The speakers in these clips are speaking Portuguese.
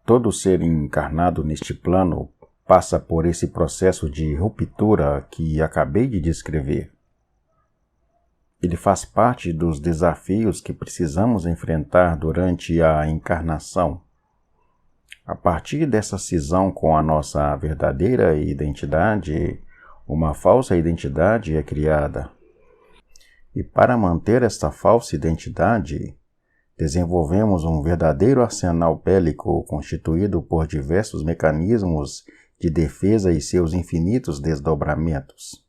Todo ser encarnado neste plano passa por esse processo de ruptura que acabei de descrever. Ele faz parte dos desafios que precisamos enfrentar durante a encarnação. A partir dessa cisão com a nossa verdadeira identidade, uma falsa identidade é criada. E para manter esta falsa identidade, desenvolvemos um verdadeiro arsenal bélico constituído por diversos mecanismos de defesa e seus infinitos desdobramentos.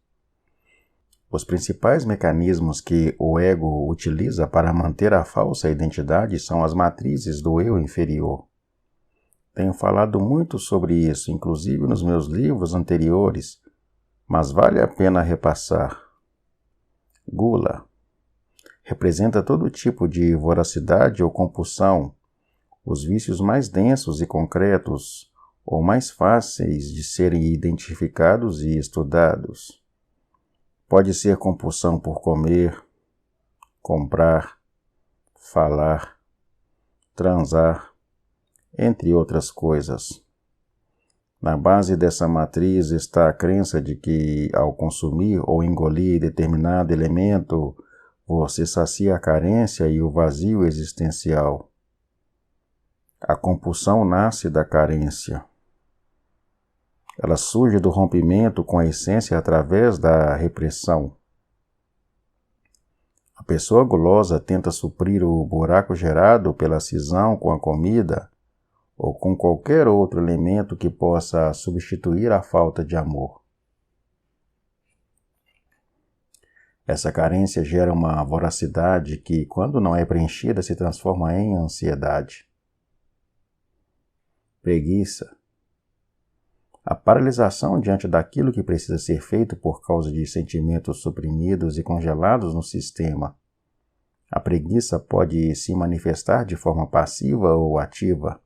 Os principais mecanismos que o ego utiliza para manter a falsa identidade são as matrizes do eu inferior. Tenho falado muito sobre isso, inclusive nos meus livros anteriores, mas vale a pena repassar. Gula representa todo tipo de voracidade ou compulsão, os vícios mais densos e concretos, ou mais fáceis de serem identificados e estudados. Pode ser compulsão por comer, comprar, falar, transar, entre outras coisas. Na base dessa matriz está a crença de que, ao consumir ou engolir determinado elemento, você sacia a carência e o vazio existencial. A compulsão nasce da carência. Ela surge do rompimento com a essência através da repressão. A pessoa gulosa tenta suprir o buraco gerado pela cisão com a comida ou com qualquer outro elemento que possa substituir a falta de amor. Essa carência gera uma voracidade que, quando não é preenchida, se transforma em ansiedade. Preguiça. A paralisação diante daquilo que precisa ser feito por causa de sentimentos suprimidos e congelados no sistema. A preguiça pode se manifestar de forma passiva ou ativa.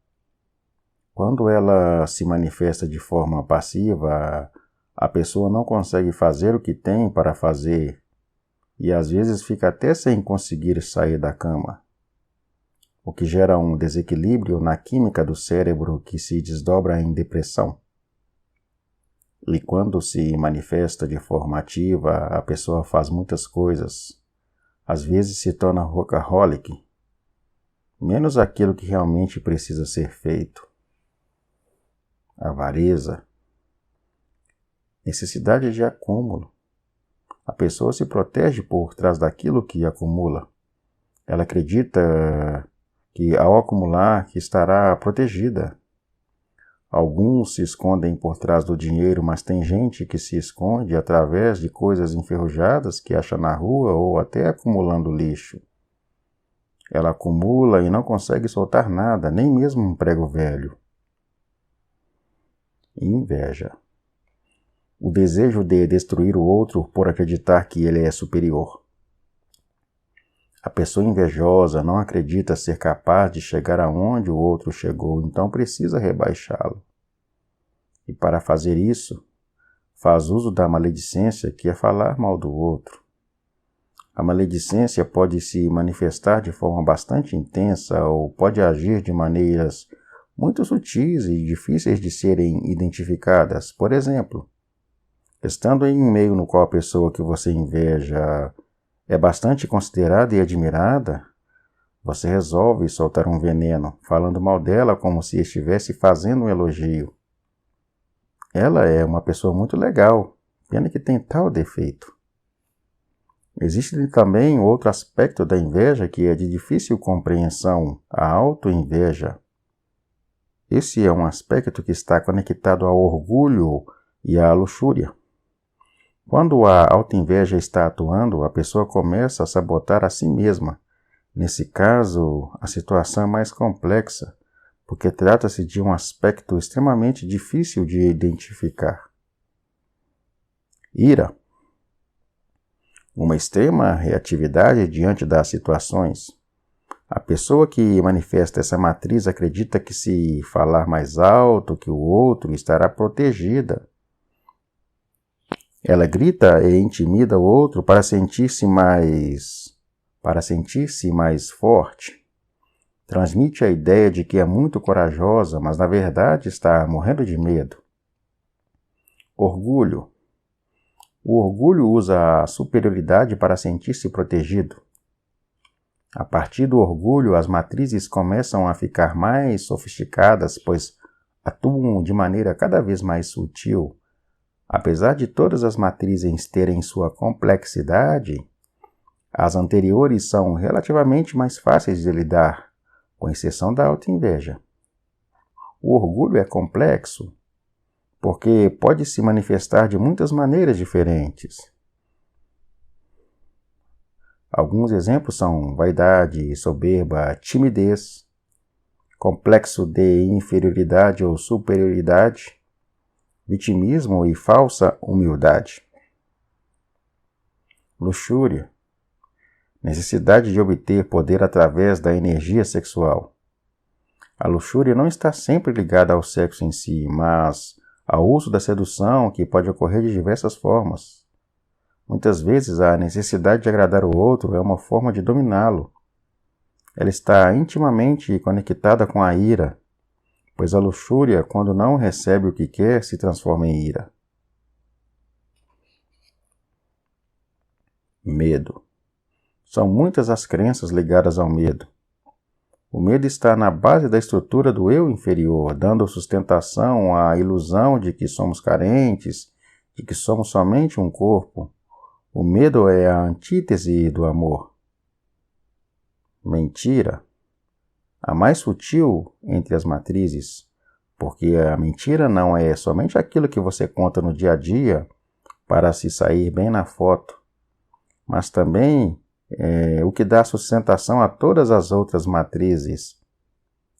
Quando ela se manifesta de forma passiva, a pessoa não consegue fazer o que tem para fazer e às vezes fica até sem conseguir sair da cama, o que gera um desequilíbrio na química do cérebro que se desdobra em depressão. E quando se manifesta de forma ativa, a pessoa faz muitas coisas. Às vezes se torna workaholic, menos aquilo que realmente precisa ser feito. Avareza. Necessidade de acúmulo. A pessoa se protege por trás daquilo que acumula. Ela acredita que ao acumular que estará protegida. Alguns se escondem por trás do dinheiro, mas tem gente que se esconde através de coisas enferrujadas que acha na rua ou até acumulando lixo. Ela acumula e não consegue soltar nada, nem mesmo um prego velho. Inveja. O desejo de destruir o outro por acreditar que ele é superior. A pessoa invejosa não acredita ser capaz de chegar aonde o outro chegou, então precisa rebaixá-lo. E para fazer isso, faz uso da maledicência, que é falar mal do outro. A maledicência pode se manifestar de forma bastante intensa ou pode agir de maneiras muito sutis e difíceis de serem identificadas. Por exemplo, estando em um meio no qual a pessoa que você inveja é bastante considerada e admirada, você resolve soltar um veneno, falando mal dela como se estivesse fazendo um elogio. Ela é uma pessoa muito legal, pena que tem tal defeito. Existe também outro aspecto da inveja que é de difícil compreensão, a autoinveja. Esse é um aspecto que está conectado ao orgulho e à luxúria. Quando a autoinveja está atuando, a pessoa começa a sabotar a si mesma. Nesse caso, a situação é mais complexa, porque trata-se de um aspecto extremamente difícil de identificar. Ira. Uma extrema reatividade diante das situações. A pessoa que manifesta essa matriz acredita que se falar mais alto que o outro estará protegida. Ela grita e intimida o outro para sentir-se mais forte. Transmite a ideia de que é muito corajosa, mas na verdade está morrendo de medo. Orgulho. O orgulho usa a superioridade para sentir-se protegido. A partir do orgulho, as matrizes começam a ficar mais sofisticadas, pois atuam de maneira cada vez mais sutil. Apesar de todas as matrizes terem sua complexidade, as anteriores são relativamente mais fáceis de lidar, com exceção da autoinveja. O orgulho é complexo, porque pode se manifestar de muitas maneiras diferentes. Alguns exemplos são vaidade, soberba, timidez, complexo de inferioridade ou superioridade, vitimismo e falsa humildade. Luxúria. Necessidade de obter poder através da energia sexual. A luxúria não está sempre ligada ao sexo em si, mas ao uso da sedução, que pode ocorrer de diversas formas. Muitas vezes a necessidade de agradar o outro é uma forma de dominá-lo. Ela está intimamente conectada com a ira, pois a luxúria, quando não recebe o que quer, se transforma em ira. Medo. São muitas as crenças ligadas ao medo. O medo está na base da estrutura do eu inferior, dando sustentação à ilusão de que somos carentes, de que somos somente um corpo. O medo é a antítese do amor. Mentira. A mais sutil entre as matrizes, porque a mentira não é somente aquilo que você conta no dia a dia para se sair bem na foto, mas também o que dá sustentação a todas as outras matrizes.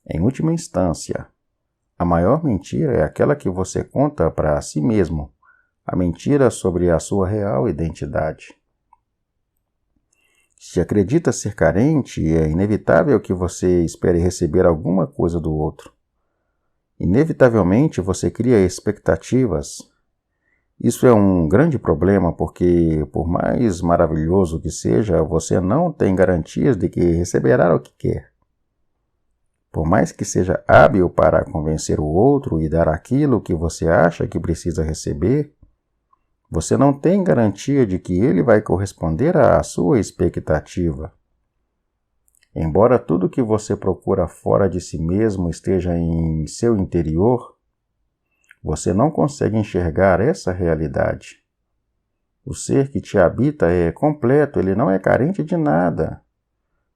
Em última instância, a maior mentira é aquela que você conta para si mesmo, a mentira sobre a sua real identidade. Se acredita ser carente, é inevitável que você espere receber alguma coisa do outro. Inevitavelmente você cria expectativas. Isso é um grande problema porque, por mais maravilhoso que seja, você não tem garantias de que receberá o que quer. Por mais que seja hábil para convencer o outro e dar aquilo que você acha que precisa receber, você não tem garantia de que ele vai corresponder à sua expectativa. Embora tudo que você procura fora de si mesmo esteja em seu interior, você não consegue enxergar essa realidade. O ser que te habita é completo, ele não é carente de nada.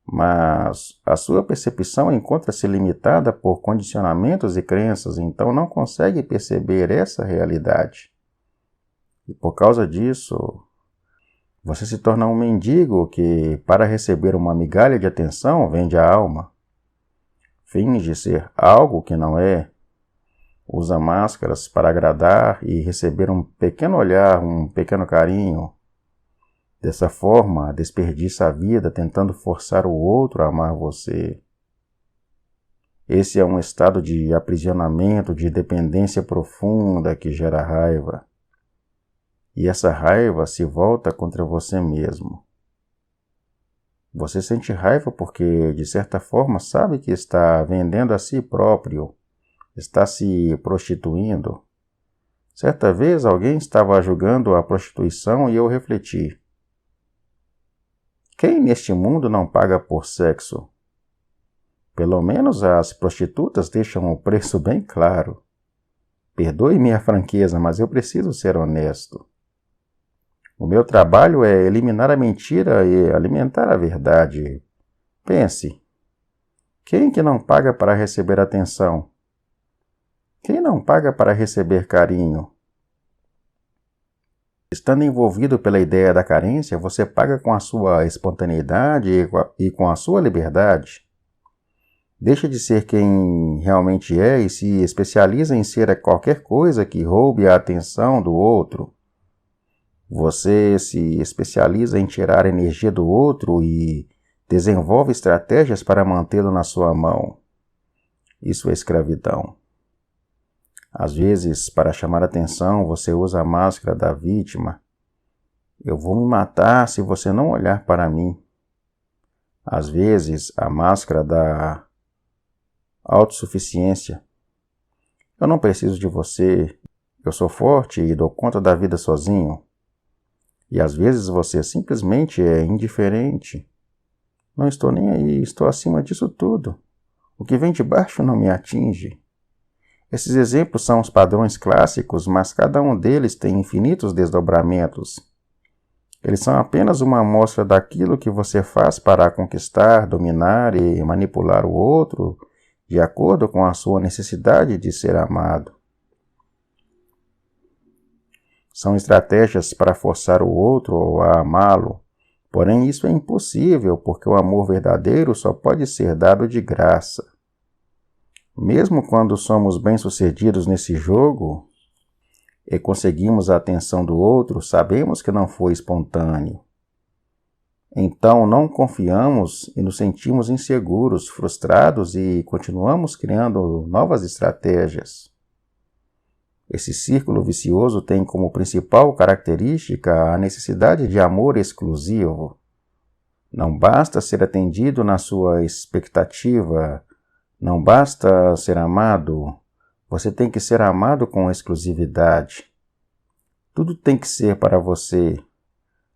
Mas a sua percepção encontra-se limitada por condicionamentos e crenças, então não consegue perceber essa realidade. E por causa disso, você se torna um mendigo que, para receber uma migalha de atenção, vende a alma. Finge ser algo que não é. Usa máscaras para agradar e receber um pequeno olhar, um pequeno carinho. Dessa forma, desperdiça a vida tentando forçar o outro a amar você. Esse é um estado de aprisionamento, de dependência profunda que gera raiva. E essa raiva se volta contra você mesmo. Você sente raiva porque, de certa forma, sabe que está vendendo a si próprio, está se prostituindo. Certa vez alguém estava julgando a prostituição e eu refleti. Quem neste mundo não paga por sexo? Pelo menos as prostitutas deixam o preço bem claro. Perdoe minha franqueza, mas eu preciso ser honesto. O meu trabalho é eliminar a mentira e alimentar a verdade. Pense, quem que não paga para receber atenção? Quem não paga para receber carinho? Estando envolvido pela ideia da carência, você paga com a sua espontaneidade e com a sua liberdade. Deixa de ser quem realmente é e se especializa em ser qualquer coisa que roube a atenção do outro. Você se especializa em tirar a energia do outro e desenvolve estratégias para mantê-lo na sua mão. Isso é escravidão. Às vezes, para chamar atenção, você usa a máscara da vítima. Eu vou me matar se você não olhar para mim. Às vezes, a máscara da autossuficiência. Eu não preciso de você, eu sou forte e dou conta da vida sozinho. E às vezes você simplesmente é indiferente. Não estou nem aí, estou acima disso tudo. O que vem de baixo não me atinge. Esses exemplos são os padrões clássicos, mas cada um deles tem infinitos desdobramentos. Eles são apenas uma amostra daquilo que você faz para conquistar, dominar e manipular o outro de acordo com a sua necessidade de ser amado. São estratégias para forçar o outro a amá-lo, porém isso é impossível porque o amor verdadeiro só pode ser dado de graça. Mesmo quando somos bem-sucedidos nesse jogo e conseguimos a atenção do outro, sabemos que não foi espontâneo. Então não confiamos e nos sentimos inseguros, frustrados e continuamos criando novas estratégias. Esse círculo vicioso tem como principal característica a necessidade de amor exclusivo. Não basta ser atendido na sua expectativa, não basta ser amado, você tem que ser amado com exclusividade. Tudo tem que ser para você.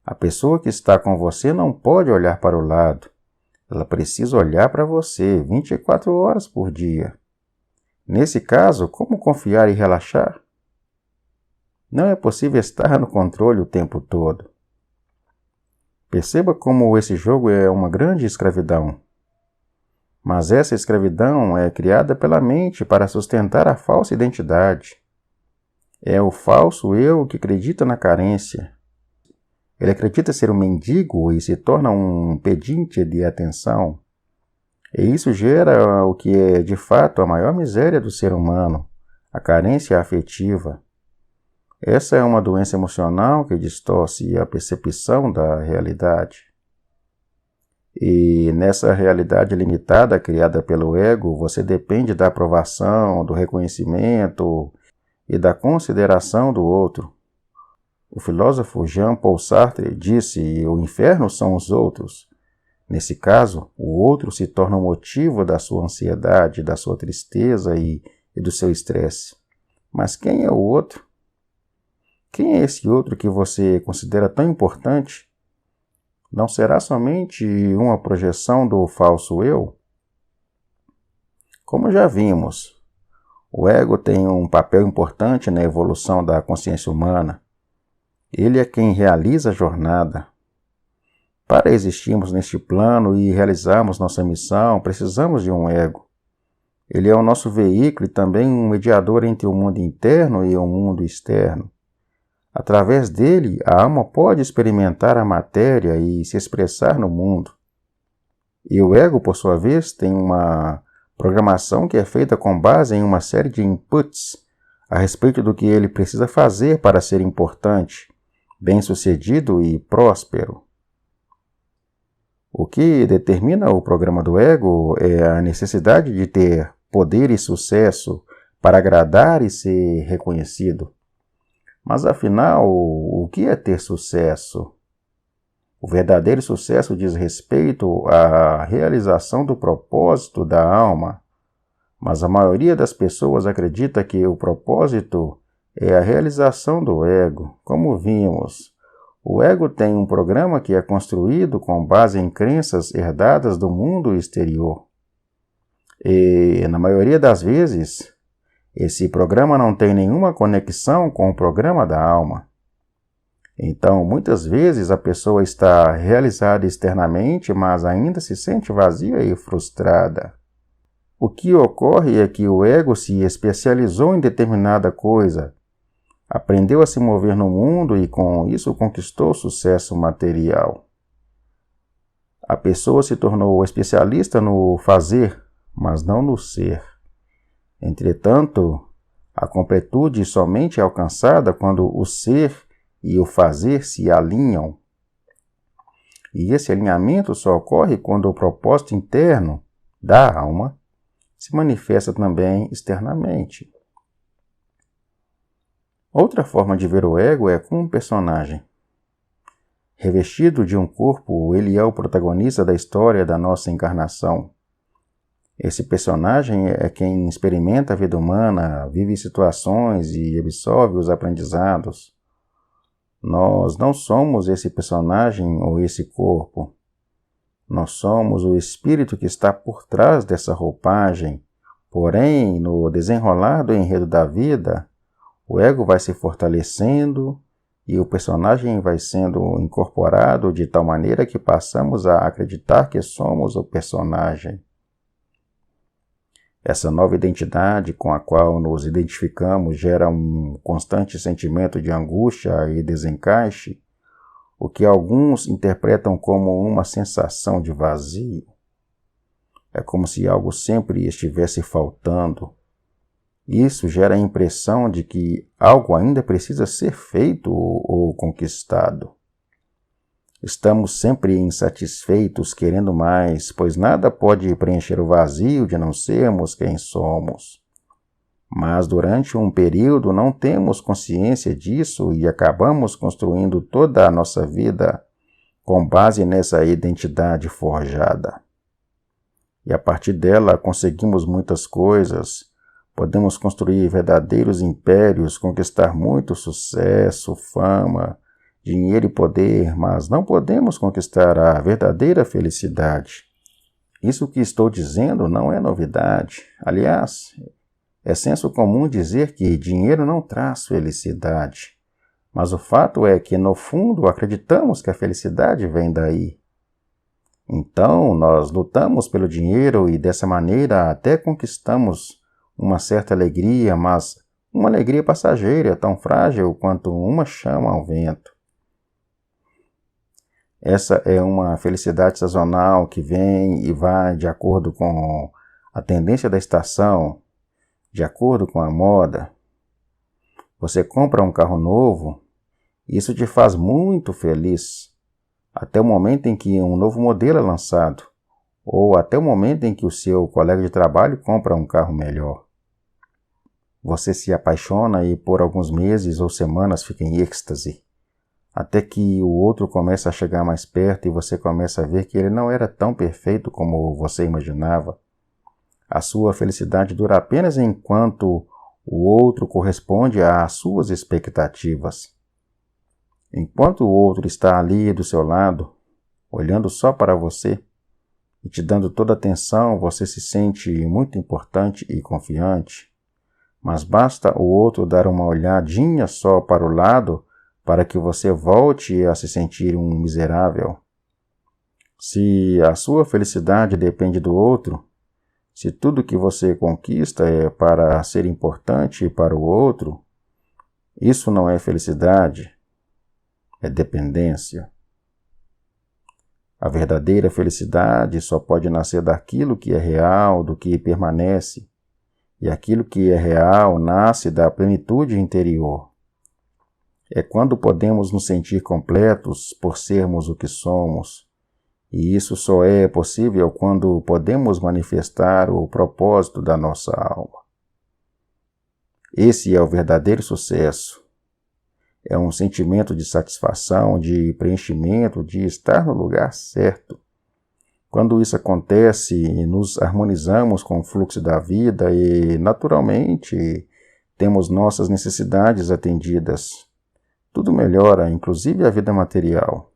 A pessoa que está com você não pode olhar para o lado. Ela precisa olhar para você 24 horas por dia. Nesse caso, como confiar e relaxar? Não é possível estar no controle o tempo todo. Perceba como esse jogo é uma grande escravidão. Mas essa escravidão é criada pela mente para sustentar a falsa identidade. É o falso eu que acredita na carência. Ele acredita ser um mendigo e se torna um pedinte de atenção. E isso gera o que é de fato a maior miséria do ser humano, a carência afetiva. Essa é uma doença emocional que distorce a percepção da realidade. E nessa realidade limitada criada pelo ego, você depende da aprovação, do reconhecimento e da consideração do outro. O filósofo Jean-Paul Sartre disse: o inferno são os outros. Nesse caso, o outro se torna o motivo da sua ansiedade, da sua tristeza e do seu estresse. Mas quem é o outro? Quem é esse outro que você considera tão importante? Não será somente uma projeção do falso eu? Como já vimos, o ego tem um papel importante na evolução da consciência humana. Ele é quem realiza a jornada. Para existirmos neste plano e realizarmos nossa missão, precisamos de um ego. Ele é o nosso veículo e também um mediador entre o mundo interno e o mundo externo. Através dele, a alma pode experimentar a matéria e se expressar no mundo. E o ego, por sua vez, tem uma programação que é feita com base em uma série de inputs a respeito do que ele precisa fazer para ser importante, bem-sucedido e próspero. O que determina o programa do ego é a necessidade de ter poder e sucesso para agradar e ser reconhecido. Mas afinal, o que é ter sucesso? O verdadeiro sucesso diz respeito à realização do propósito da alma, mas a maioria das pessoas acredita que o propósito é a realização do ego. Como vimos, o ego tem um programa que é construído com base em crenças herdadas do mundo exterior. E, na maioria das vezes, esse programa não tem nenhuma conexão com o programa da alma. Então, muitas vezes a pessoa está realizada externamente, mas ainda se sente vazia e frustrada. O que ocorre é que o ego se especializou em determinada coisa, aprendeu a se mover no mundo e com isso conquistou sucesso material. A pessoa se tornou especialista no fazer, mas não no ser. Entretanto, a completude somente é alcançada quando o ser e o fazer se alinham. E esse alinhamento só ocorre quando o propósito interno da alma se manifesta também externamente. Outra forma de ver o ego é como um personagem. Revestido de um corpo, ele é o protagonista da história da nossa encarnação. Esse personagem é quem experimenta a vida humana, vive situações e absorve os aprendizados. Nós não somos esse personagem ou esse corpo. Nós somos o espírito que está por trás dessa roupagem. Porém, no desenrolar do enredo da vida, o ego vai se fortalecendo e o personagem vai sendo incorporado de tal maneira que passamos a acreditar que somos o personagem. Essa nova identidade com a qual nos identificamos gera um constante sentimento de angústia e desencaixe, o que alguns interpretam como uma sensação de vazio. É como se algo sempre estivesse faltando. Isso gera a impressão de que algo ainda precisa ser feito ou conquistado. Estamos sempre insatisfeitos, querendo mais, pois nada pode preencher o vazio de não sermos quem somos. Mas durante um período não temos consciência disso e acabamos construindo toda a nossa vida com base nessa identidade forjada. E a partir dela conseguimos muitas coisas. Podemos construir verdadeiros impérios, conquistar muito sucesso, fama, dinheiro e poder, mas não podemos conquistar a verdadeira felicidade. Isso que estou dizendo não é novidade. Aliás, é senso comum dizer que dinheiro não traz felicidade. Mas o fato é que, no fundo, acreditamos que a felicidade vem daí. Então, nós lutamos pelo dinheiro e, dessa maneira, até conquistamos uma certa alegria, mas uma alegria passageira, tão frágil quanto uma chama ao vento. Essa é uma felicidade sazonal que vem e vai de acordo com a tendência da estação, de acordo com a moda. Você compra um carro novo, isso te faz muito feliz, até o momento em que um novo modelo é lançado, ou até o momento em que o seu colega de trabalho compra um carro melhor. Você se apaixona e por alguns meses ou semanas fica em êxtase, até que o outro começa a chegar mais perto e você começa a ver que ele não era tão perfeito como você imaginava. A sua felicidade dura apenas enquanto o outro corresponde às suas expectativas. Enquanto o outro está ali do seu lado, olhando só para você e te dando toda a atenção, você se sente muito importante e confiante. Mas basta o outro dar uma olhadinha só para o lado para que você volte a se sentir um miserável. Se a sua felicidade depende do outro, se tudo que você conquista é para ser importante para o outro, isso não é felicidade, é dependência. A verdadeira felicidade só pode nascer daquilo que é real, do que permanece, e aquilo que é real nasce da plenitude interior. É quando podemos nos sentir completos por sermos o que somos, e isso só é possível quando podemos manifestar o propósito da nossa alma. Esse é o verdadeiro sucesso. É um sentimento de satisfação, de preenchimento, de estar no lugar certo. Quando isso acontece, nos harmonizamos com o fluxo da vida e, naturalmente, temos nossas necessidades atendidas. Tudo melhora, inclusive a vida material.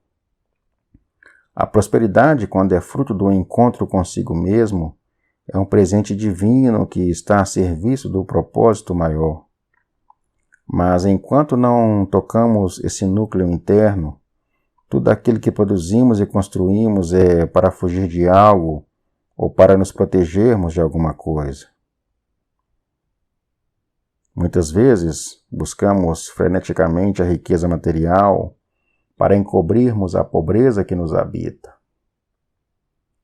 A prosperidade, quando é fruto do encontro consigo mesmo, é um presente divino que está a serviço do propósito maior. Mas enquanto não tocamos esse núcleo interno, tudo aquilo que produzimos e construímos é para fugir de algo ou para nos protegermos de alguma coisa. Muitas vezes, buscamos freneticamente a riqueza material para encobrirmos a pobreza que nos habita.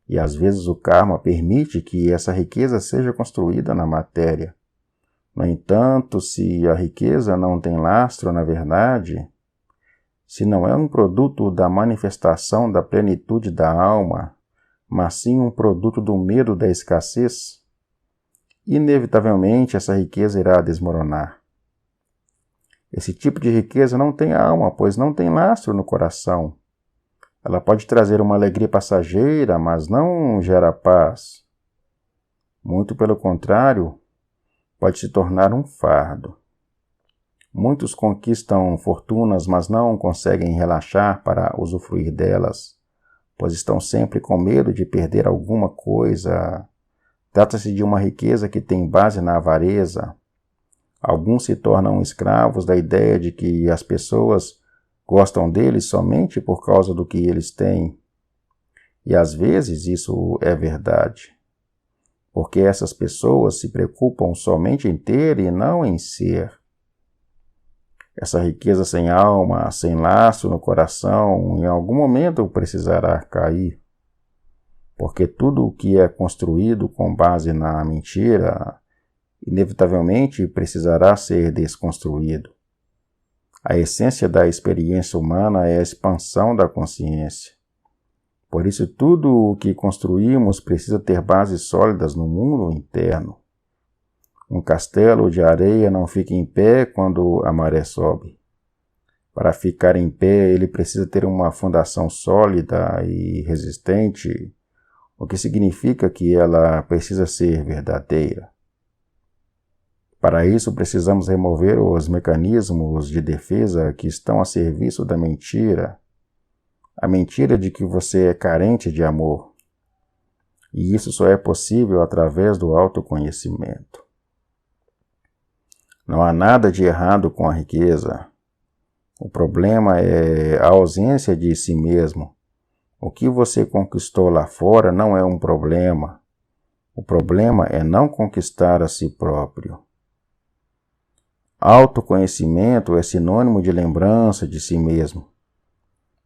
E às vezes o karma permite que essa riqueza seja construída na matéria. No entanto, se a riqueza não tem lastro na verdade, se não é um produto da manifestação da plenitude da alma, mas sim um produto do medo da escassez, inevitavelmente essa riqueza irá desmoronar. Esse tipo de riqueza não tem alma, pois não tem lastro no coração. Ela pode trazer uma alegria passageira, mas não gera paz. Muito pelo contrário, pode se tornar um fardo. Muitos conquistam fortunas, mas não conseguem relaxar para usufruir delas, pois estão sempre com medo de perder alguma coisa. Trata-se de uma riqueza que tem base na avareza. Alguns se tornam escravos da ideia de que as pessoas gostam deles somente por causa do que eles têm. E às vezes isso é verdade, porque essas pessoas se preocupam somente em ter e não em ser. Essa riqueza sem alma, sem laço no coração, em algum momento precisará cair, porque tudo o que é construído com base na mentira, inevitavelmente precisará ser desconstruído. A essência da experiência humana é a expansão da consciência. Por isso, tudo o que construímos precisa ter bases sólidas no mundo interno. Um castelo de areia não fica em pé quando a maré sobe. Para ficar em pé, ele precisa ter uma fundação sólida e resistente, o que significa que ela precisa ser verdadeira. Para isso, precisamos remover os mecanismos de defesa que estão a serviço da mentira, a mentira de que você é carente de amor. E isso só é possível através do autoconhecimento. Não há nada de errado com a riqueza. O problema é a ausência de si mesmo. O que você conquistou lá fora não é um problema. O problema é não conquistar a si próprio. Autoconhecimento é sinônimo de lembrança de si mesmo.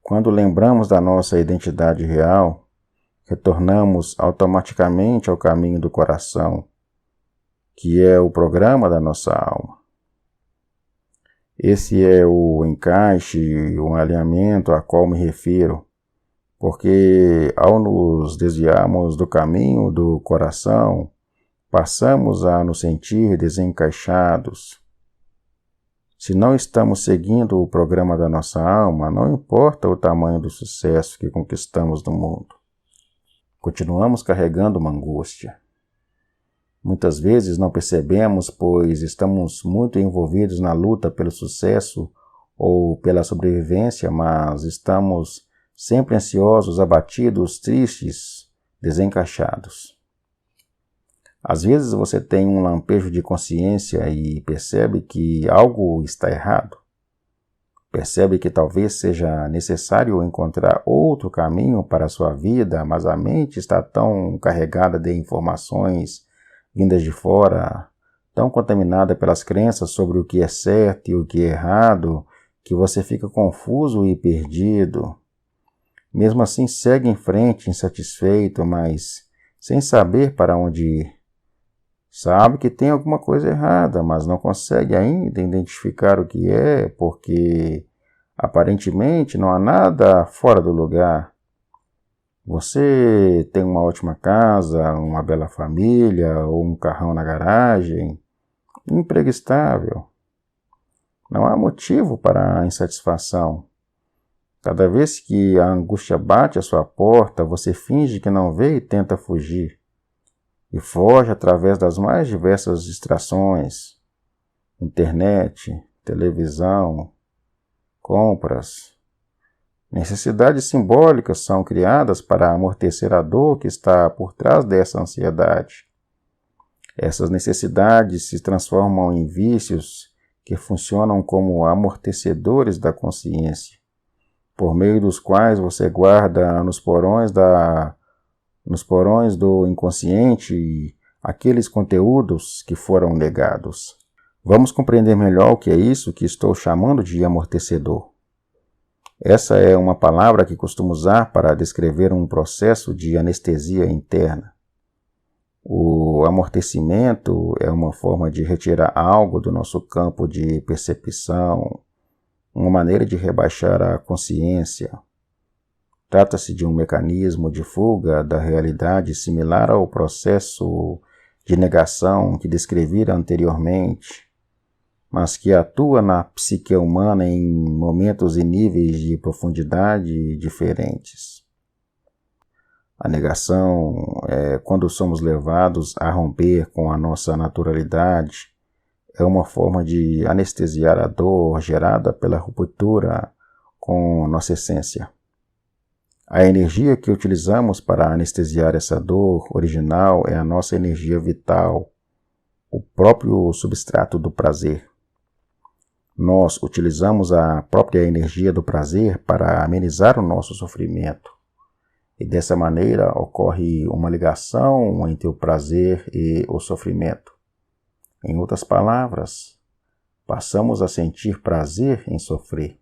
Quando lembramos da nossa identidade real, retornamos automaticamente ao caminho do coração, que é o programa da nossa alma. Esse é o encaixe, o alinhamento a qual me refiro, porque ao nos desviarmos do caminho do coração, passamos a nos sentir desencaixados. Se não estamos seguindo o programa da nossa alma, não importa o tamanho do sucesso que conquistamos no mundo. Continuamos carregando uma angústia. Muitas vezes não percebemos, pois estamos muito envolvidos na luta pelo sucesso ou pela sobrevivência, mas estamos sempre ansiosos, abatidos, tristes, desencaixados. Às vezes você tem um lampejo de consciência e percebe que algo está errado. Percebe que talvez seja necessário encontrar outro caminho para a sua vida, mas a mente está tão carregada de informações vindas de fora, tão contaminada pelas crenças sobre o que é certo e o que é errado, que você fica confuso e perdido. Mesmo assim, segue em frente, insatisfeito, mas sem saber para onde ir. Sabe que tem alguma coisa errada, mas não consegue ainda identificar o que é, porque aparentemente não há nada fora do lugar. Você tem uma ótima casa, uma bela família, ou um carrão na garagem, emprego estável. Não há motivo para a insatisfação. Cada vez que a angústia bate à sua porta, você finge que não vê e tenta fugir. E foge através das mais diversas distrações: internet, televisão, compras. Necessidades simbólicas são criadas para amortecer a dor que está por trás dessa ansiedade. Essas necessidades se transformam em vícios que funcionam como amortecedores da consciência, por meio dos quais você guarda nos porões do inconsciente aqueles conteúdos que foram negados. Vamos compreender melhor o que é isso que estou chamando de amortecedor. Essa é uma palavra que costumo usar para descrever um processo de anestesia interna. O amortecimento é uma forma de retirar algo do nosso campo de percepção, uma maneira de rebaixar a consciência. Trata-se de um mecanismo de fuga da realidade similar ao processo de negação que descrevi anteriormente, mas que atua na psique humana em momentos e níveis de profundidade diferentes. A negação é quando somos levados a romper com a nossa naturalidade, é uma forma de anestesiar a dor gerada pela ruptura com nossa essência. A energia que utilizamos para anestesiar essa dor original é a nossa energia vital, o próprio substrato do prazer. Nós utilizamos a própria energia do prazer para amenizar o nosso sofrimento. E dessa maneira ocorre uma ligação entre o prazer e o sofrimento. Em outras palavras, passamos a sentir prazer em sofrer.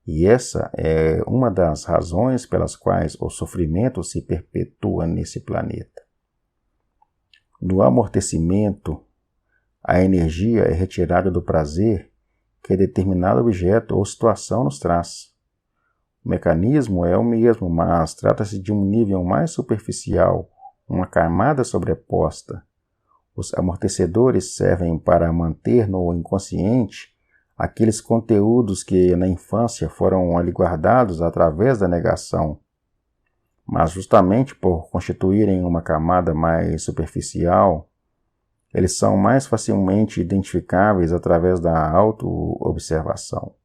E essa é uma das razões pelas quais o sofrimento se perpetua nesse planeta. No amortecimento, a energia é retirada do prazer que determinado objeto ou situação nos traz. O mecanismo é o mesmo, mas trata-se de um nível mais superficial, uma camada sobreposta. Os amortecedores servem para manter no inconsciente aqueles conteúdos que na infância foram ali guardados através da negação. Mas justamente por constituírem uma camada mais superficial, eles são mais facilmente identificáveis através da autoobservação.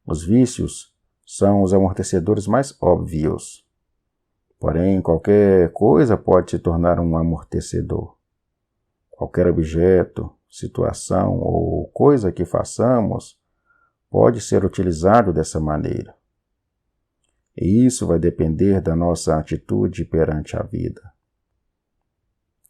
Os vícios são os amortecedores mais óbvios. Porém, qualquer coisa pode se tornar um amortecedor. Qualquer objeto, situação ou coisa que façamos pode ser utilizado dessa maneira. E isso vai depender da nossa atitude perante a vida.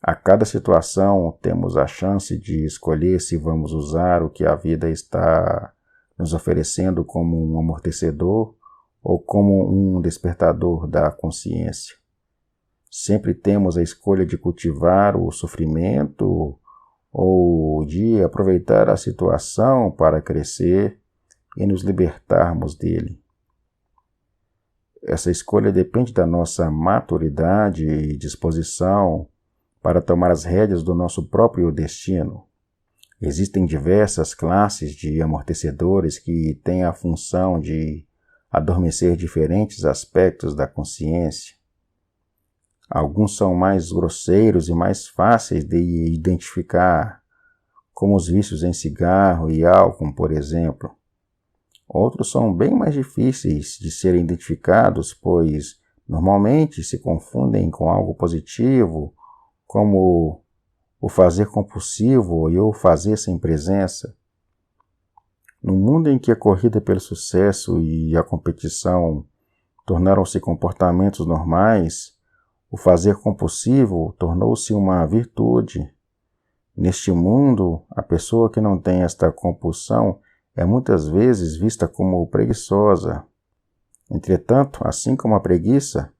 A cada situação temos a chance de escolher se vamos usar o que a vida está nos oferecendo como um amortecedor ou como um despertador da consciência. Sempre temos a escolha de cultivar o sofrimento ou de aproveitar a situação para crescer e nos libertarmos dele. Essa escolha depende da nossa maturidade e disposição para tomar as rédeas do nosso próprio destino. Existem diversas classes de amortecedores que têm a função de adormecer diferentes aspectos da consciência. Alguns são mais grosseiros e mais fáceis de identificar, como os vícios em cigarro e álcool, por exemplo. Outros são bem mais difíceis de serem identificados, pois normalmente se confundem com algo positivo, como o fazer compulsivo e o fazer sem presença. No mundo em que a corrida pelo sucesso e a competição tornaram-se comportamentos normais, o fazer compulsivo tornou-se uma virtude. Neste mundo, a pessoa que não tem esta compulsão é muitas vezes vista como preguiçosa. Entretanto, assim como a preguiça,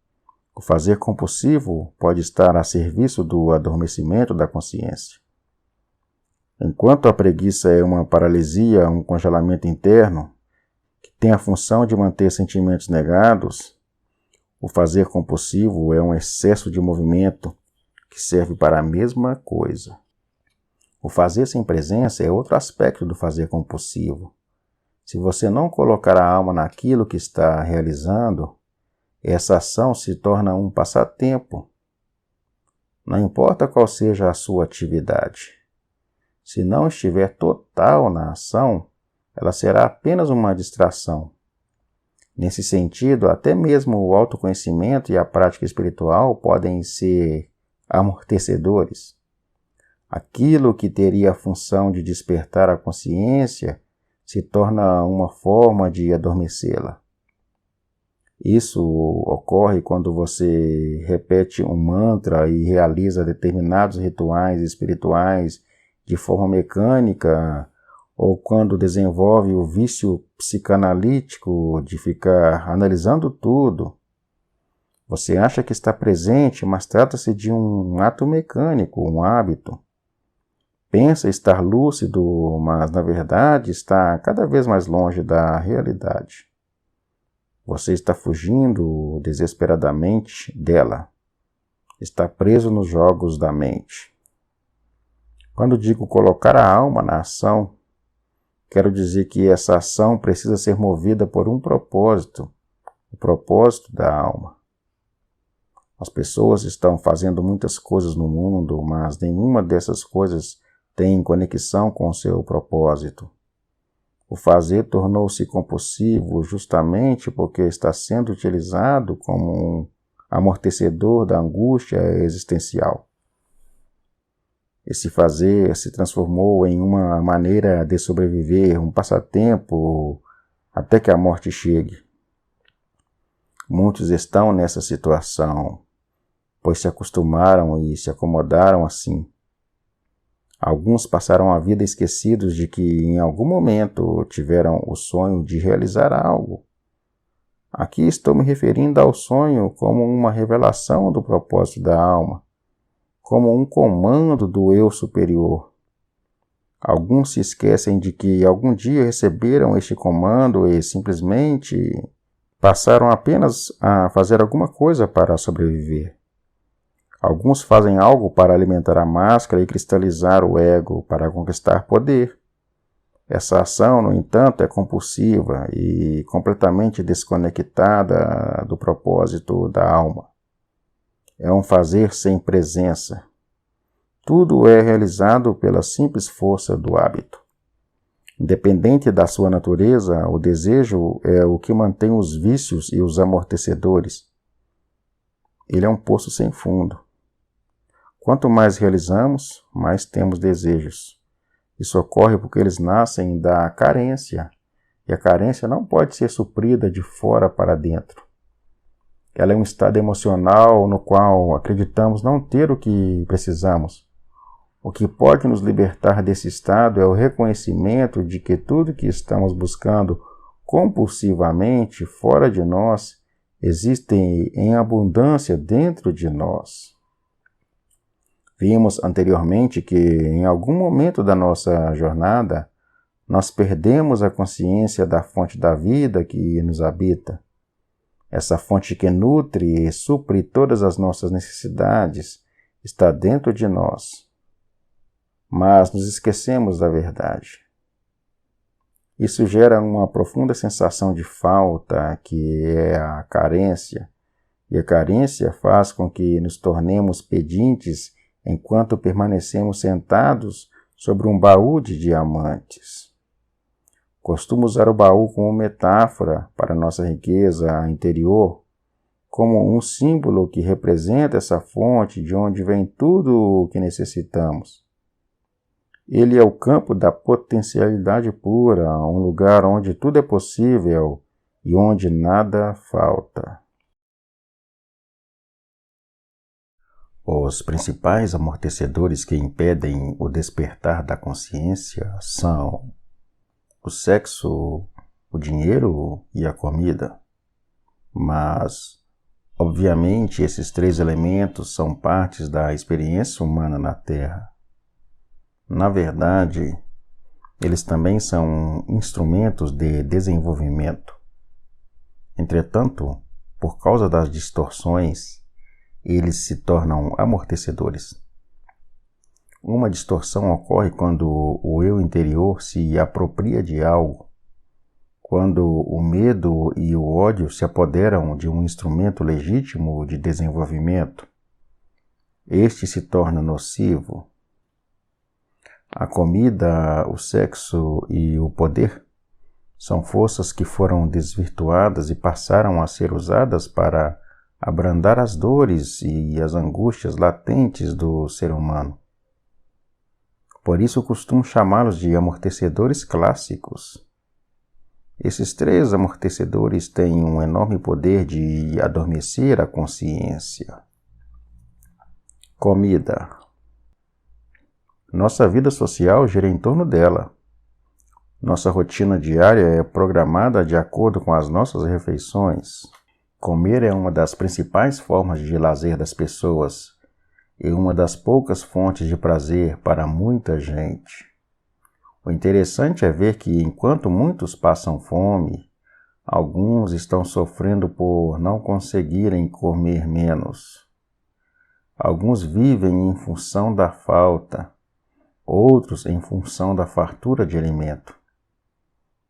o fazer compulsivo pode estar a serviço do adormecimento da consciência. Enquanto a preguiça é uma paralisia, um congelamento interno, que tem a função de manter sentimentos negados, o fazer compulsivo é um excesso de movimento que serve para a mesma coisa. O fazer sem presença é outro aspecto do fazer compulsivo. Se você não colocar a alma naquilo que está realizando, essa ação se torna um passatempo. Não importa qual seja a sua atividade. Se não estiver total na ação, ela será apenas uma distração. Nesse sentido, até mesmo o autoconhecimento e a prática espiritual podem ser amortecedores. Aquilo que teria a função de despertar a consciência se torna uma forma de adormecê-la. Isso ocorre quando você repete um mantra e realiza determinados rituais espirituais de forma mecânica, ou quando desenvolve o vício psicanalítico de ficar analisando tudo. Você acha que está presente, mas trata-se de um ato mecânico, um hábito. Pensa estar lúcido, mas na verdade está cada vez mais longe da realidade. Você está fugindo desesperadamente dela. Está preso nos jogos da mente. Quando digo colocar a alma na ação, quero dizer que essa ação precisa ser movida por um propósito, o propósito da alma. As pessoas estão fazendo muitas coisas no mundo, mas nenhuma dessas coisas tem conexão com o seu propósito. O fazer tornou-se compulsivo justamente porque está sendo utilizado como um amortecedor da angústia existencial. Esse fazer se transformou em uma maneira de sobreviver, um passatempo até que a morte chegue. Muitos estão nessa situação, pois se acostumaram e se acomodaram assim. Alguns passaram a vida esquecidos de que em algum momento tiveram o sonho de realizar algo. Aqui estou me referindo ao sonho como uma revelação do propósito da alma, como um comando do eu superior. Alguns se esquecem de que algum dia receberam este comando e simplesmente passaram apenas a fazer alguma coisa para sobreviver. Alguns fazem algo para alimentar a máscara e cristalizar o ego para conquistar poder. Essa ação, no entanto, é compulsiva e completamente desconectada do propósito da alma. É um fazer sem presença. Tudo é realizado pela simples força do hábito. Independente da sua natureza, o desejo é o que mantém os vícios e os amortecedores. Ele é um poço sem fundo. Quanto mais realizamos, mais temos desejos. Isso ocorre porque eles nascem da carência, e a carência não pode ser suprida de fora para dentro. Ela é um estado emocional no qual acreditamos não ter o que precisamos. O que pode nos libertar desse estado é o reconhecimento de que tudo que estamos buscando compulsivamente fora de nós existe em abundância dentro de nós. Vimos anteriormente que, em algum momento da nossa jornada, nós perdemos a consciência da fonte da vida que nos habita. Essa fonte que nutre e supre todas as nossas necessidades está dentro de nós. Mas nos esquecemos da verdade. Isso gera uma profunda sensação de falta, que é a carência, e a carência faz com que nos tornemos pedintes enquanto permanecemos sentados sobre um baú de diamantes. Costumo usar o baú como metáfora para nossa riqueza interior, como um símbolo que representa essa fonte de onde vem tudo o que necessitamos. Ele é o campo da potencialidade pura, um lugar onde tudo é possível e onde nada falta. Os principais amortecedores que impedem o despertar da consciência são o sexo, o dinheiro e a comida. Mas, obviamente, esses três elementos são partes da experiência humana na Terra. Na verdade, eles também são instrumentos de desenvolvimento. Entretanto, por causa das distorções, eles se tornam amortecedores. Uma distorção ocorre quando o eu interior se apropria de algo, quando o medo e o ódio se apoderam de um instrumento legítimo de desenvolvimento. Este se torna nocivo. A comida, o sexo e o poder são forças que foram desvirtuadas e passaram a ser usadas para abrandar as dores e as angústias latentes do ser humano. Por isso costumo chamá-los de amortecedores clássicos. Esses três amortecedores têm um enorme poder de adormecer a consciência. Comida. Nossa vida social gira em torno dela. Nossa rotina diária é programada de acordo com as nossas refeições. Comer é uma das principais formas de lazer das pessoas e uma das poucas fontes de prazer para muita gente. O interessante é ver que, enquanto muitos passam fome, alguns estão sofrendo por não conseguirem comer menos. Alguns vivem em função da falta, outros em função da fartura de alimento.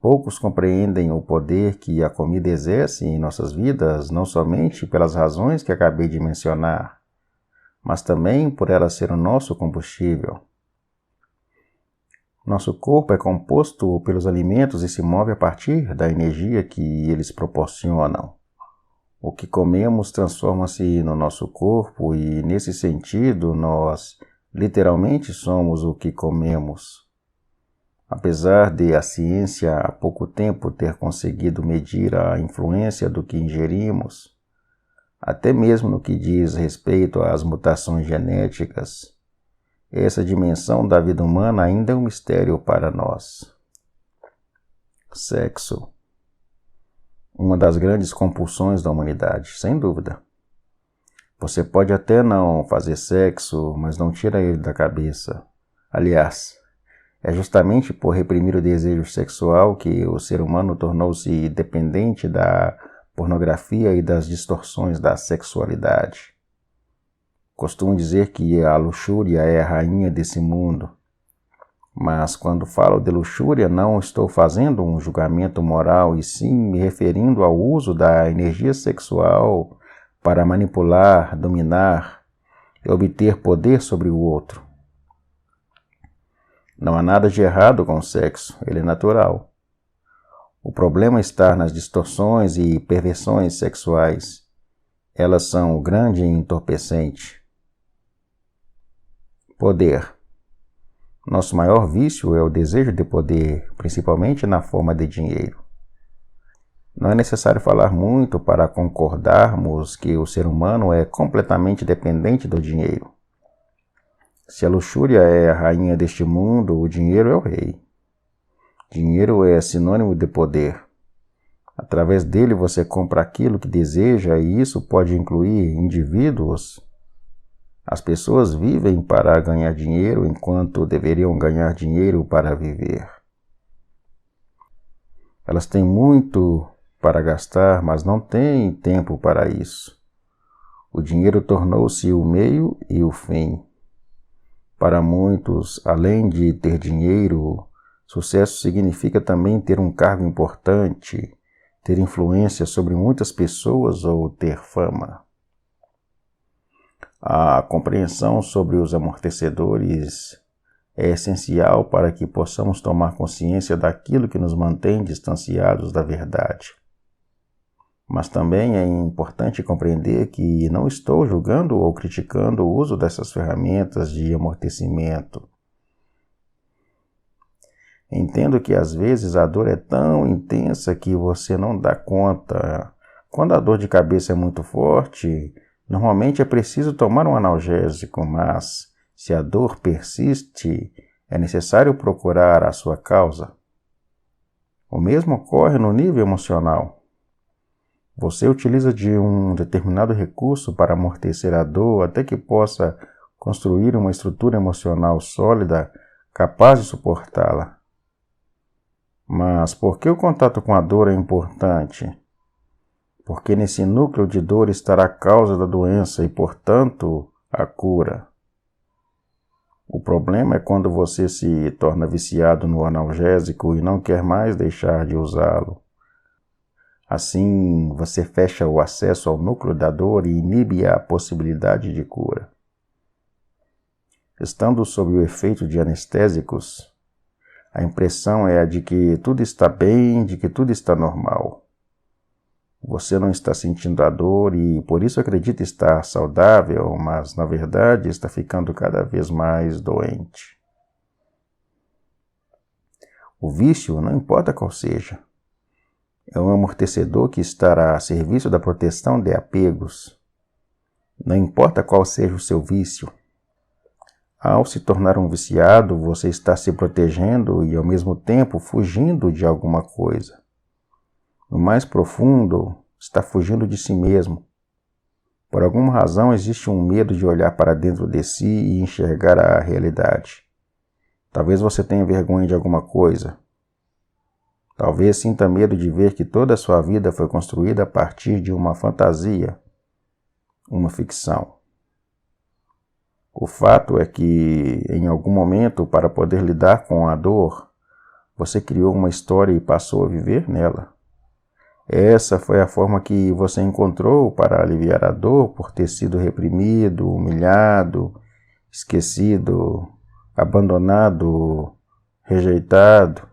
Poucos compreendem o poder que a comida exerce em nossas vidas, não somente pelas razões que acabei de mencionar, mas também por ela ser o nosso combustível. Nosso corpo é composto pelos alimentos e se move a partir da energia que eles proporcionam. O que comemos transforma-se no nosso corpo e, nesse sentido, nós literalmente somos o que comemos. Apesar de a ciência há pouco tempo ter conseguido medir a influência do que ingerimos, até mesmo no que diz respeito às mutações genéticas, essa dimensão da vida humana ainda é um mistério para nós. Sexo. Uma das grandes compulsões da humanidade, sem dúvida. Você pode até não fazer sexo, mas não tira ele da cabeça. Aliás, é justamente por reprimir o desejo sexual que o ser humano tornou-se dependente da pornografia e das distorções da sexualidade. Costumo dizer que a luxúria é a rainha desse mundo. Mas quando falo de luxúria, não estou fazendo um julgamento moral, e sim me referindo ao uso da energia sexual para manipular, dominar e obter poder sobre o outro. Não há nada de errado com o sexo, ele é natural. O problema está nas distorções e perversões sexuais. Elas são o grande entorpecente. Poder. Nosso maior vício é o desejo de poder, principalmente na forma de dinheiro. Não é necessário falar muito para concordarmos que o ser humano é completamente dependente do dinheiro. Se a luxúria é a rainha deste mundo, o dinheiro é o rei. Dinheiro é sinônimo de poder. Através dele você compra aquilo que deseja, e isso pode incluir indivíduos. As pessoas vivem para ganhar dinheiro enquanto deveriam ganhar dinheiro para viver. Elas têm muito para gastar, mas não têm tempo para isso. O dinheiro tornou-se o meio e o fim. Para muitos, além de ter dinheiro, sucesso significa também ter um cargo importante, ter influência sobre muitas pessoas ou ter fama. A compreensão sobre os amortecedores é essencial para que possamos tomar consciência daquilo que nos mantém distanciados da verdade. Mas também é importante compreender que não estou julgando ou criticando o uso dessas ferramentas de amortecimento. Entendo que às vezes a dor é tão intensa que você não dá conta. Quando a dor de cabeça é muito forte, normalmente é preciso tomar um analgésico, mas se a dor persiste, é necessário procurar a sua causa. O mesmo ocorre no nível emocional. Você utiliza de um determinado recurso para amortecer a dor até que possa construir uma estrutura emocional sólida capaz de suportá-la. Mas por que o contato com a dor é importante? Porque nesse núcleo de dor estará a causa da doença e, portanto, a cura. O problema é quando você se torna viciado no analgésico e não quer mais deixar de usá-lo. Assim, você fecha o acesso ao núcleo da dor e inibe a possibilidade de cura. Estando sob o efeito de anestésicos, a impressão é a de que tudo está bem, de que tudo está normal. Você não está sentindo a dor e por isso acredita estar saudável, mas na verdade está ficando cada vez mais doente. O vício, não importa qual seja, é um amortecedor que estará a serviço da proteção de apegos. Não importa qual seja o seu vício. Ao se tornar um viciado, você está se protegendo e ao mesmo tempo fugindo de alguma coisa. No mais profundo, está fugindo de si mesmo. Por alguma razão existe um medo de olhar para dentro de si e enxergar a realidade. Talvez você tenha vergonha de alguma coisa. Talvez sinta medo de ver que toda a sua vida foi construída a partir de uma fantasia, uma ficção. O fato é que, em algum momento, para poder lidar com a dor, Você criou uma história e passou a viver nela. Essa foi a forma que você encontrou para aliviar a dor por ter sido reprimido, humilhado, esquecido, abandonado, rejeitado.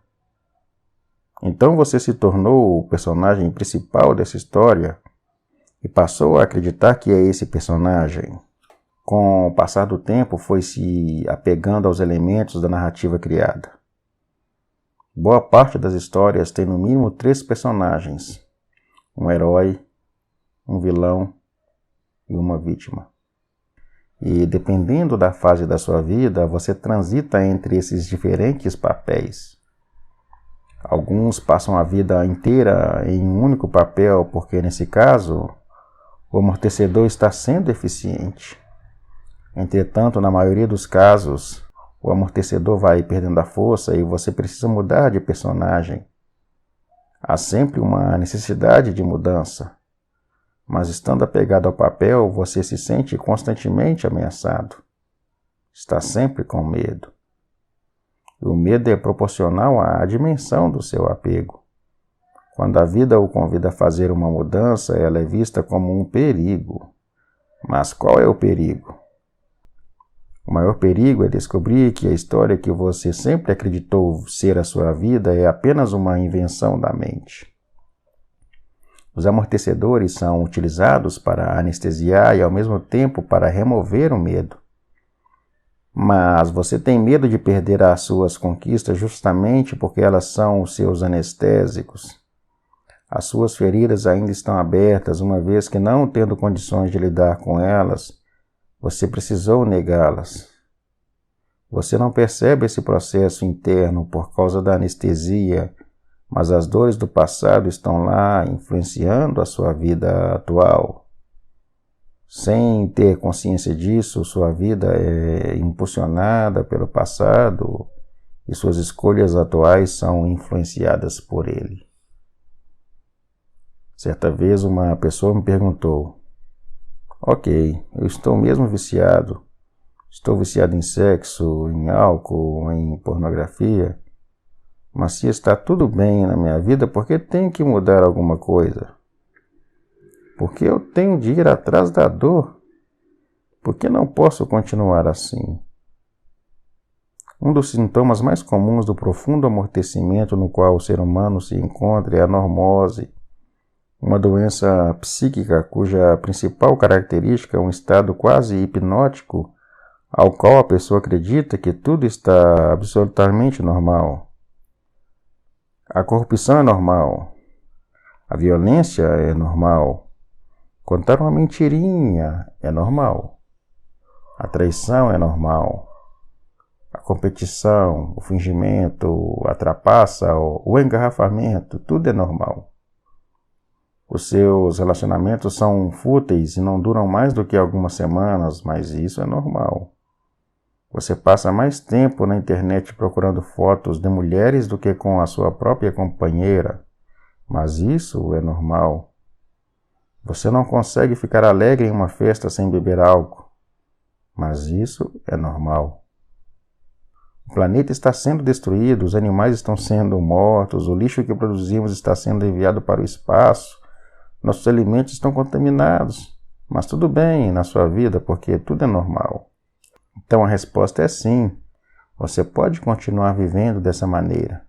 Então você se tornou o personagem principal dessa história e passou a acreditar que é esse personagem. Com o passar do tempo, foi se apegando aos elementos da narrativa criada. Boa parte das histórias tem no mínimo 3 personagens: um herói, um vilão e uma vítima. E dependendo da fase da sua vida, você transita entre esses diferentes papéis. Alguns passam a vida inteira em um único papel, porque nesse caso, o amortecedor está sendo eficiente. Entretanto, na maioria dos casos, o amortecedor vai perdendo a força e você precisa mudar de personagem. Há sempre uma necessidade de mudança, mas estando apegado ao papel, você se sente constantemente ameaçado. Está sempre com medo. O medo é proporcional à dimensão do seu apego. Quando a vida o convida a fazer uma mudança, ela é vista como um perigo. Mas qual é o perigo? O maior perigo é descobrir que a história que você sempre acreditou ser a sua vida é apenas uma invenção da mente. Os amortecedores são utilizados para anestesiar e ao mesmo tempo para remover o medo. Mas você tem medo de perder as suas conquistas justamente porque elas são os seus anestésicos. As suas feridas ainda estão abertas, uma vez que, não tendo condições de lidar com elas, você precisou negá-las. Você não percebe esse processo interno por causa da anestesia, mas as dores do passado estão lá influenciando a sua vida atual. Sem ter consciência disso, sua vida é impulsionada pelo passado e suas escolhas atuais são influenciadas por ele. Certa vez uma pessoa me perguntou: ok, eu estou mesmo viciado. Estou viciado em sexo, em álcool, em pornografia. Mas se está tudo bem na minha vida, por que tenho que mudar alguma coisa? Por que eu tenho de ir atrás da dor? Por que não posso continuar assim? Um dos sintomas mais comuns do profundo amortecimento no qual o ser humano se encontra é a normose, uma doença psíquica cuja principal característica é um estado quase hipnótico ao qual a pessoa acredita que tudo está absolutamente normal. A corrupção é normal. A violência é normal. Contar uma mentirinha é normal. A traição é normal. A competição, o fingimento, a trapaça, o engarrafamento, tudo é normal. Os seus relacionamentos são fúteis e não duram mais do que algumas semanas, mas isso é normal. Você passa mais tempo na internet procurando fotos de mulheres do que com a sua própria companheira, mas isso é normal. Você não consegue ficar alegre em uma festa sem beber álcool, mas isso é normal. O planeta está sendo destruído, os animais estão sendo mortos, o lixo que produzimos está sendo enviado para o espaço, nossos alimentos estão contaminados, mas tudo bem na sua vida porque tudo é normal. Então a resposta é sim, você pode continuar vivendo dessa maneira.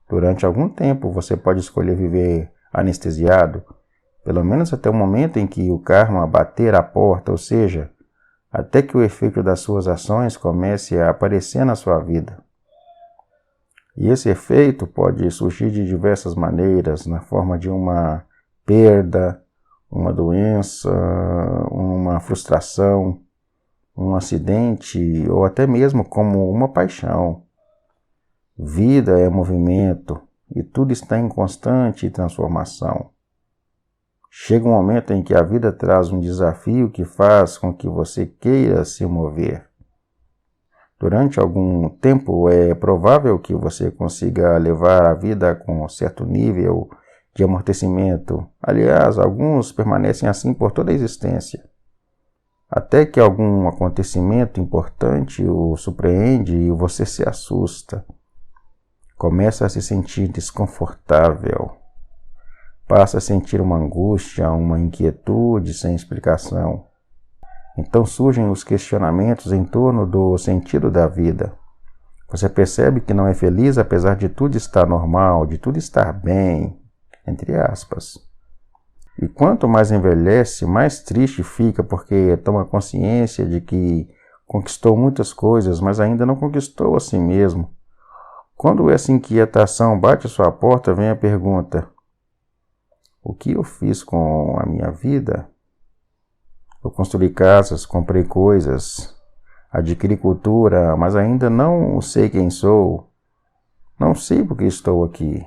Durante algum tempo você pode escolher viver anestesiado, pelo menos até o momento em que o karma bater à porta, ou seja, até que o efeito das suas ações comece a aparecer na sua vida. E esse efeito pode surgir de diversas maneiras, na forma de uma perda, uma doença, uma frustração, um acidente ou até mesmo como uma paixão. Vida é movimento e tudo está em constante transformação. Chega um momento em que a vida traz um desafio que faz com que você queira se mover. Durante algum tempo é provável que você consiga levar a vida com certo nível de amortecimento. Aliás, alguns permanecem assim por toda a existência. Até que algum acontecimento importante o surpreende e você se assusta. começa a se sentir desconfortável, passa a sentir uma angústia, uma inquietude sem explicação. Então surgem os questionamentos em torno do sentido da vida. Você percebe que não é feliz apesar de tudo estar normal, de tudo estar bem, entre aspas. E quanto mais envelhece, mais triste fica porque toma consciência de que conquistou muitas coisas, mas ainda não conquistou a si mesmo. Quando essa inquietação bate à sua porta, vem a pergunta: o que eu fiz com a minha vida? Eu construí casas, comprei coisas, adquiri cultura, mas ainda não sei quem sou. Não sei por que estou aqui.